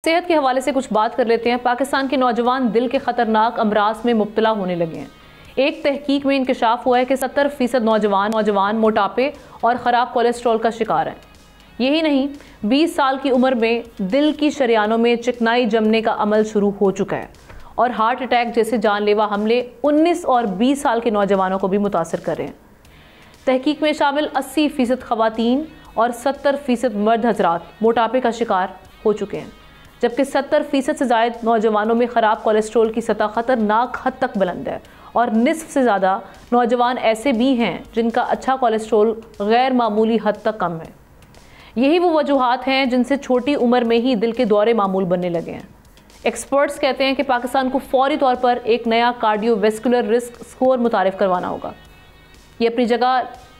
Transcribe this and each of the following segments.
सेहत के हवाले से कुछ बात कर लेते हैं। पाकिस्तान के नौजवान दिल के खतरनाक अमराज में मुब्तला होने लगे हैं। एक तहकीक में इंकशाफ हुआ है कि 70% नौजवान मोटापे और ख़राब कोलेस्ट्रॉल का शिकार हैं। यही नहीं, 20 साल की उम्र में दिल की शरियानों में चिकनाई जमने का अमल शुरू हो चुका है और हार्ट अटैक जैसे जानलेवा हमले 19 और 20 साल के नौजवानों को भी मुतासर कर रहे हैं। तहकीक में शामिल 80% ख़वातीन और 70% मर्द हजरात मोटापे का शिकार हो चुके हैं, जबकि 70% से ज़ायद नौजवानों में ख़राब कोलेस्ट्रॉल की सतह ख़तरनाक हद तक बुलंद है और निस्फ से ज़्यादा नौजवान ऐसे भी हैं जिनका अच्छा कोलेस्ट्रॉल गैर मामूली हद तक कम है। यही वो वजूहात हैं जिनसे छोटी उम्र में ही दिल के दौरे मामूल बनने लगे हैं। एक्सपर्ट्स कहते हैं कि पाकिस्तान को फौरी तौर पर एक नया कार्डियोवैस्कुलर रिस्क स्कोर मुतारिफ करवाना होगा। ये अपनी जगह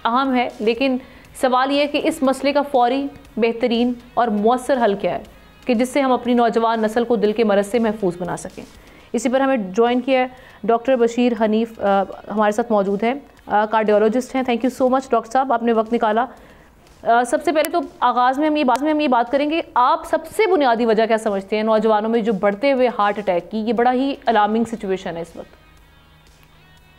अहम है, लेकिन सवाल ये है कि इस मसले का फौरी, बेहतरीन और मौसर हल क्या है कि जिससे हम अपनी नौजवान नस्ल को दिल के मरज़ से महफूज बना सकें। इसी पर हमें ज्वाइन किया है डॉक्टर बशीर हनीफ, हमारे साथ मौजूद हैं, कार्डियोलॉजिस्ट हैं। Thank you so much doctor साहब, आपने वक्त निकाला। सबसे पहले तो आगाज़ में हम ये बात करेंगे, आप सबसे बुनियादी वजह क्या समझते हैं नौजवानों में जो बढ़ते हुए हार्ट अटैक की? ये बड़ा ही अलार्मिंग सिचुएशन है इस वक्त।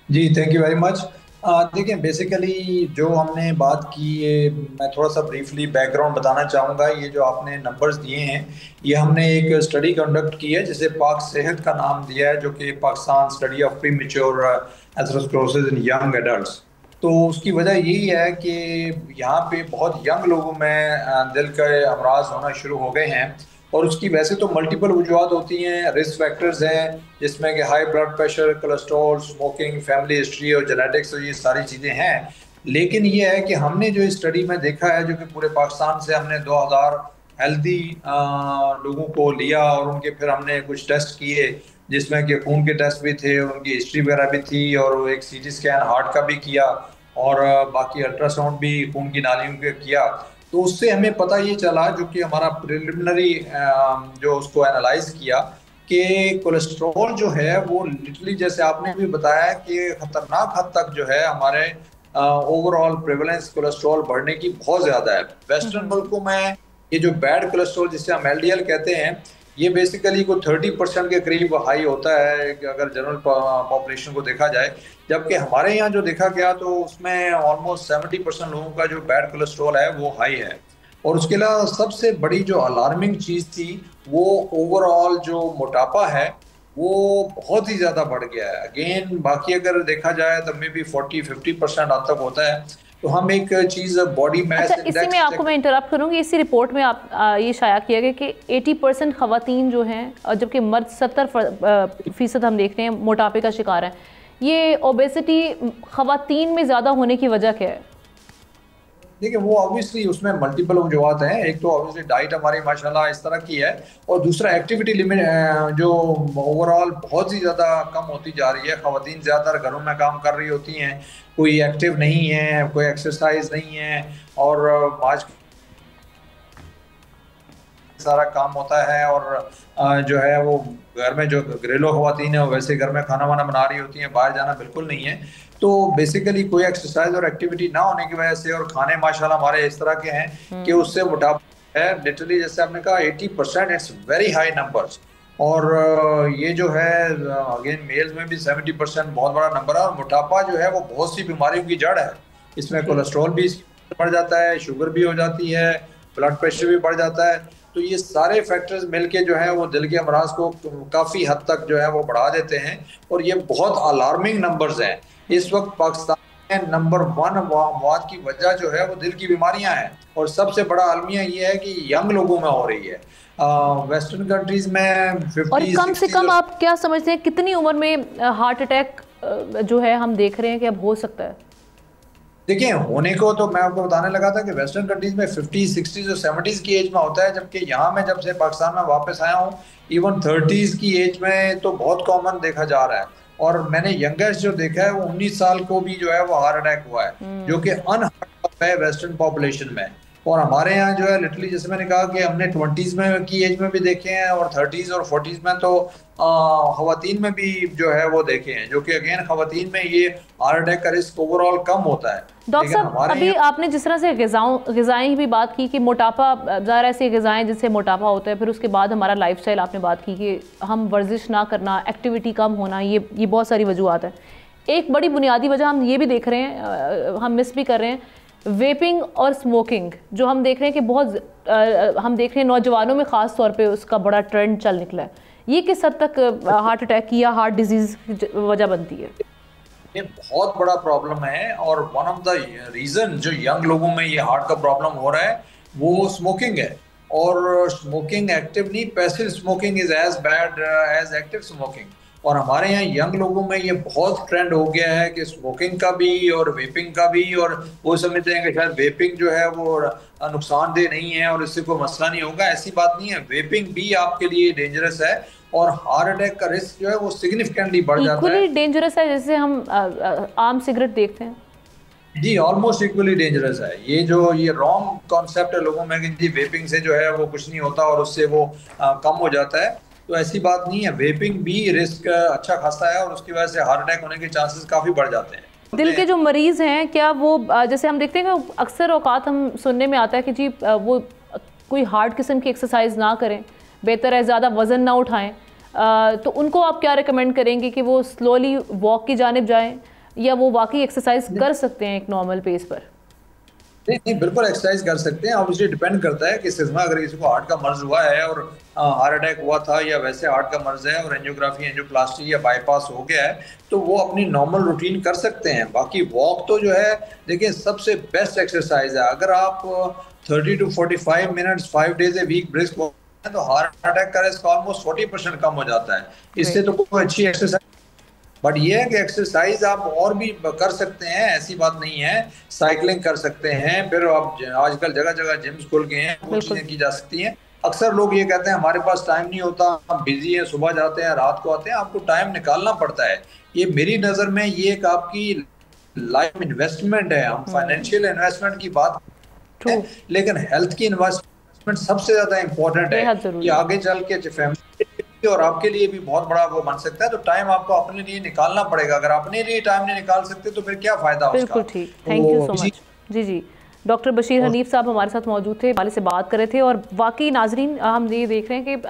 जी, थैंक यू वेरी मच। देखिए, बेसिकली जो हमने बात की, ये मैं थोड़ा सा ब्रीफली बैकग्राउंड बताना चाहूँगा। ये जो आपने नंबर्स दिए हैं, ये हमने एक स्टडी कंडक्ट की है जिसे पाक सेहत का नाम दिया है, जो कि Pakistan study of premature atherosclerosis in young adults. तो उसकी वजह यही है कि यहाँ पे बहुत यंग लोगों में दिल के अमराज होना शुरू हो गए हैं, और उसकी वैसे तो मल्टीपल वजूहत होती हैं, रिस्क फैक्टर्स हैं जिसमें कि high blood pressure, cholesterol, smoking, family history और जेनेटिक्स, ये सारी चीज़ें हैं। लेकिन ये है कि हमने जो इस स्टडी में देखा है, जो कि पूरे पाकिस्तान से हमने 2000 हेल्दी लोगों को लिया और उनके फिर हमने कुछ टेस्ट किए, जिसमें कि खून के टेस्ट भी थे, उनकी हिस्ट्री वगैरह भी थी, और एक सीटी स्कैन हार्ट का भी किया, और बाकी अल्ट्रासाउंड भी खून की नालियों का किया। तो उससे हमें पता ये चला, जो कि हमारा प्रिलिमिनरी जो उसको एनालाइज किया, कि कोलेस्ट्रॉल जो है वो लिटरली, जैसे आपने भी बताया, कि खतरनाक हद तक जो है हमारे ओवरऑल प्रेवलेंस कोलेस्ट्रॉल बढ़ने की बहुत ज़्यादा है। वेस्टर्न मुल्कों में ये जो बैड कोलेस्ट्रॉल जिसे हम एलडीएल कहते हैं, ये बेसिकली को 30% के करीब हाई होता है अगर जनरल पॉपुलेशन को देखा जाए, जबकि हमारे यहाँ जो देखा गया तो उसमें ऑलमोस्ट 70% लोगों का जो बैड कोलेस्ट्रॉल है वो हाई है। और उसके अलावा सबसे बड़ी जो अलार्मिंग चीज़ थी, वो ओवरऑल जो मोटापा है वो बहुत ही ज़्यादा बढ़ गया है। अगेन बाकी अगर देखा जाए तो मे बी 40-50% हद तक होता है। तो हम एक चीज़ बॉडी मैस इंडेक्स, इसी में आपको मैं इंटरप्ट करूंगी। इसी रिपोर्ट में आप ये शाया किया गया कि 80% खवातीन जो हैं, जबकि मर्द 70% हम देख रहे हैं मोटापे का शिकार है। ये ओबेसिटी खवातीन में ज़्यादा होने की वजह क्या है? देखिए, वो ऑब्वियसली उसमें मल्टीपल वजूहत हैं। एक तो ऑब्वियसली डाइट हमारी माशाल्लाह इस तरह की है, और दूसरा एक्टिविटी लिमिट जो ओवरऑल बहुत ही ज़्यादा कम होती जा रही है। ख़वातीन ज़्यादातर घरों में काम कर रही होती हैं, कोई एक्टिव नहीं है, कोई एक्सरसाइज नहीं है, और आज सारा काम होता है, और जो है वो घर में जो घरेलू ख़वातीन है वो वैसे घर में खाना वाना बना रही होती हैं, बाहर जाना बिल्कुल नहीं है। तो बेसिकली कोई एक्सरसाइज और एक्टिविटी ना होने की वजह से, और खाने माशाल्लाह हमारे इस तरह के हैं कि उससे मोटापा है लिटरली, जैसे आपने कहा 80%, इट्स वेरी हाई नंबर्स। और ये जो है अगेन मेल्स में भी 70% बहुत बड़ा नंबर है। और मोटापा जो है वो बहुत सी बीमारियों की जड़ है। इसमें कोलेस्ट्रॉल भी बढ़ जाता है, शुगर भी हो जाती है, ब्लड प्रेशर भी बढ़ जाता है। तो ये सारे फैक्टर्स मिलके जो है वो दिल के अमराज को काफ़ी हद तक जो है वो बढ़ा देते हैं, और ये बहुत अलार्मिंग नंबर्स हैं। इस वक्त पाकिस्तान में नंबर 1 मौत की वजह जो है वो दिल की बीमारियां हैं, और सबसे बड़ा अलमिया ये है कि यंग लोगों में हो रही है। वेस्टर्न कंट्रीज में 50, और कम से कम आप क्या समझते हैं कितनी उम्र में हार्ट अटैक जो है हम देख रहे हैं कि अब हो सकता है? देखिए, होने को तो मैं आपको बताने लगा था कि वेस्टर्न कंट्रीज में 50, 60 और 70 की एज में होता है, जबकि यहाँ में जब से पाकिस्तान में वापस आया हूँ, इवन 30 की एज में तो बहुत कॉमन देखा जा रहा है। और मैंने यंगेस्ट जो देखा है वो 19 साल को भी जो है वो हार्ट अटैक हुआ है, जो कि अनहर्ड ऑफ है वेस्टर्न पॉपुलेशन में। और हमारे यहाँ जो है लिटरली, जैसे मैंने कहा कि हमने 20s में की एज में भी देखे हैं और 30s और 40s में तो खवातीन में भी जो है वो देखे हैं, जो कि अगेन खवातीन में ये हार्ट अटैक का रिस्क ओवरऑल कम होता है। डॉक्टर साहब, अभी आपने जिस तरह से ग़िज़ाएं भी बात की कि मोटापा, ज़रा ऐसी ग़िज़ाएं जिससे मोटापा होता है, फिर उसके बाद हमारा लाइफस्टाइल आपने बात की कि हम वर्जिश ना करना, एक्टिविटी कम होना, ये बहुत सारी वजूहत है। एक बड़ी बुनियादी वजह हम ये भी देख रहे हैं, हम मिस भी कर रहे हैं, वेपिंग और स्मोकिंग, जो हम देख रहे हैं कि हम देख रहे हैं नौजवानों में ख़ास तौर पे उसका बड़ा ट्रेंड चल निकला है। ये किस हद तक हार्ट अटैक की या हार्ट डिजीज़ की वजह बनती है? ये बहुत बड़ा प्रॉब्लम है और वन ऑफ द रीज़न जो यंग लोगों में ये हार्ट का प्रॉब्लम हो रहा है वो स्मोकिंग है। और स्मोकिंग एक्टिव नहीं, passive smoking is as bad as active smoking. और हमारे यहाँ यंग लोगों में ये बहुत ट्रेंड हो गया है कि स्मोकिंग का भी और वेपिंग का भी, और वो समझते हैं कि शायद वेपिंग जो है वो नुकसानदेह नहीं है और इससे कोई मसला नहीं होगा। ऐसी बात नहीं है, वेपिंग भी आपके लिए डेंजरस है और हार्ट अटैक का रिस्क जो है वो सिग्निफिकेंटली बढ़ जाता है। इक्वली डेंजरस है जैसे हम आम सिगरेट देखते हैं? जी, ऑलमोस्ट इक्वली डेंजरस है। ये रॉन्ग कॉन्सेप्ट है लोगों में कि जी वेपिंग से जो है वो कुछ नहीं होता और उससे वो कम हो जाता है, तो ऐसी बात नहीं है। वेपिंग भी रिस्क अच्छा खासा है और उसकी वजह से हार्ट अटैक होने के चांसेस काफ़ी बढ़ जाते हैं। दिल के जो मरीज़ हैं, क्या वो जैसे हम देखते हैं कि अक्सर औकात हम सुनने में आता है कि जी वो कोई हार्ड किस्म की एक्सरसाइज ना करें, बेहतर है ज़्यादा वज़न ना उठाएं, तो उनको आप क्या रिकमेंड करेंगे कि वो स्लोली वॉक की जानिब जाएं या वो वाकई एक्सरसाइज कर सकते हैं एक नॉर्मल पेस पर? नहीं, बिल्कुल एक्सरसाइज कर सकते हैं। ऑब्वियसली डिपेंड करता है कि सिर्फ अगर किसी को हार्ट का मर्ज हुआ है और हार्ट अटैक हुआ था या वैसे हार्ट का मर्ज है और एंजियोग्राफी, एंजियोप्लास्टी या बाईपास हो गया है, तो वो अपनी नॉर्मल रूटीन कर सकते हैं। बाकी वॉक तो जो है देखिए सबसे बेस्ट एक्सरसाइज है। अगर आप 30 to 45 minutes 5 days a week brisk walk है तो हार्ट अटैक का रिस्क ऑलमोस्ट 40% कम हो जाता है। इससे तो कोई अच्छी एक्सरसाइज, बट ये है कि एक्सरसाइज आप और भी कर सकते हैं, ऐसी बात नहीं है। साइकिलिंग कर सकते हैं, फिर आप आजकल जगह जगह जिम्स खुल गए हैं, वो चीजें की जा सकती हैं। अक्सर लोग ये कहते हैं हमारे पास टाइम नहीं होता, हम बिजी हैं, सुबह जाते हैं रात को आते हैं। आपको टाइम निकालना पड़ता है। ये मेरी नजर में ये एक आपकी लाइफ इन्वेस्टमेंट है। हम फाइनेंशियल इन्वेस्टमेंट की बात करते हैं, लेकिन हेल्थ की इन्वेस्टमेंट सबसे ज्यादा इंपॉर्टेंट है। ये आगे चल के फैमिली और आपके लिए भी बहुत बड़ा वो बन सकता है। तो टाइम आपको अपने लिए निकालना पड़ेगा। अगर अपने लिए टाइम नहीं निकाल सकते तो फिर क्या फायदा उसका। बिल्कुल ठीक, थैंक यू सो मच। जी जी, डॉक्टर बशीर हनीफ साहब हमारे साथ मौजूद थे, वाले से बात कर रहे थे। और वाकई नाजरीन, हम ये देख रहे हैं कि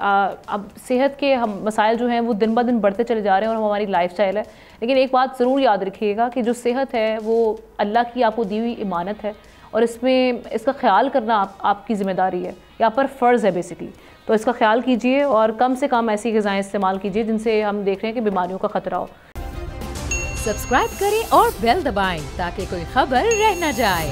अब सेहत के हम मसाइल जो हैं वो दिन ब दिन बढ़ते चले जा रहे हैं और हमारी लाइफस्टाइल है। लेकिन एक बात ज़रूर याद रखिएगा कि जो सेहत है वो अल्लाह की आपको दी हुई इमानत है और इसका ख्याल करना आपकी ज़िम्मेदारी है, यहाँ पर फ़र्ज़ है बेसिकली। तो इसका ख्याल कीजिए और कम से कम ऐसी ग़िज़ाएँ इस्तेमाल कीजिए जिनसे हम देख रहे हैं कि बीमारियों का ख़तरा हो। सब्सक्राइब करें और बेल दबाएं ताकि कोई खबर रह न जाए।